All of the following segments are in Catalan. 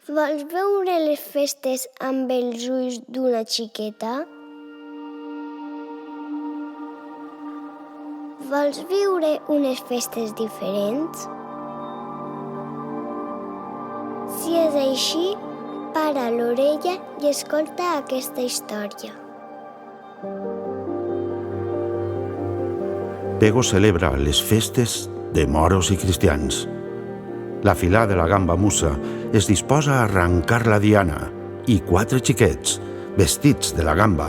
Vols veure les festes amb els ulls d'una xiqueta? Vols viure unes festes diferents? Si és així, para l'orella i escolta aquesta història. Pego celebra les festes de moros i cristians. La filà de la gamba musa es disposa a arrencar la diana i 4 xiquets, vestits de la gamba,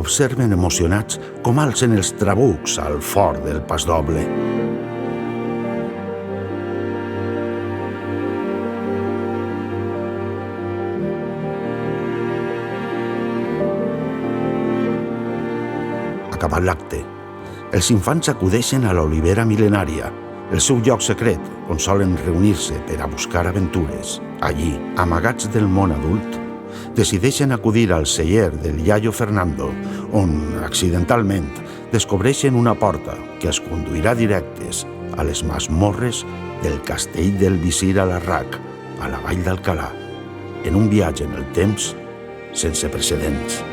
observen emocionats com alcen els trabucs al fort del pasdoble. Acabat l'acte, els infants acudeixen a l'olivera mil·lenària, el seu lloc secret on solen reunir-se per a buscar aventures. Allí, amagats del món adult, decideixen acudir al celler del iaio Fernando, on, accidentalment, descobreixen una porta que els conduirà directes a les masmorres del castell del visir Alarraq, a la vall d'Alcalà, en un viatge en el temps sense precedents.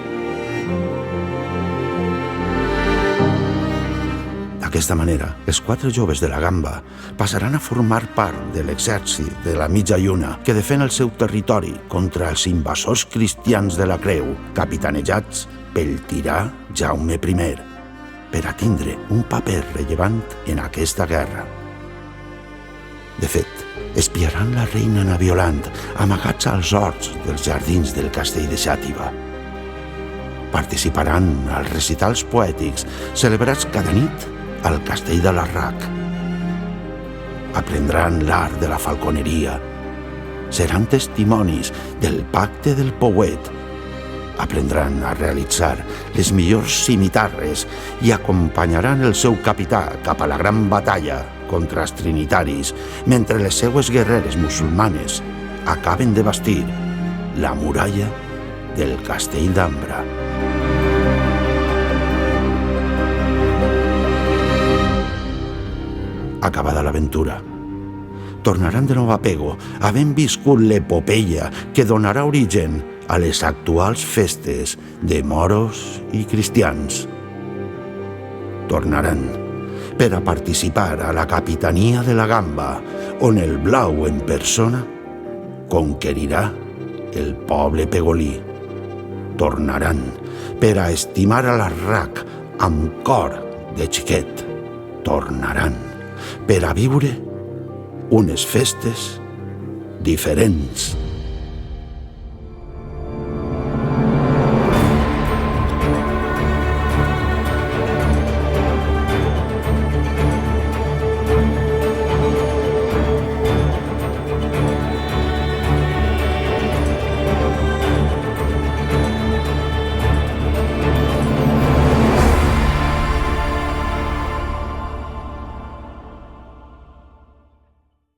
D'aquesta manera, els 4 joves de la gamba passaran a formar part de l'exèrcit de la mitja lluna que defèn el seu territori contra els invasors cristians de la Creu, capitanejats pel tirà Jaume I, per a tindre un paper rellevant en aquesta guerra. De fet, espiaran la reina Naviolant amagats als horts dels jardins del castell de Xàtiva. Participaran als recitals poètics celebrats cada nit al castell d'Alarraq. Aprendran l'art de la falconeria. Seran testimonis del pacte del Pouet. Aprendran a realitzar les millors cimitarres i acompanyaran el seu capità cap a la gran batalla contra els trinitaris, mentre les seues guerreres musulmanes acaben de bastir la muralla del castell d'Ambra. Acabada l'aventura, tornaran de nou a Pego, havent viscut l'epopeia que donarà origen a les actuals festes de moros i cristians. Tornaran per a participar a la capitania de la gamba, on el blau en persona conquerirà el poble pegolí. Tornaran per a estimar a Alarraq amb cor de xiquet. Tornaran per a viure unes festes diferents.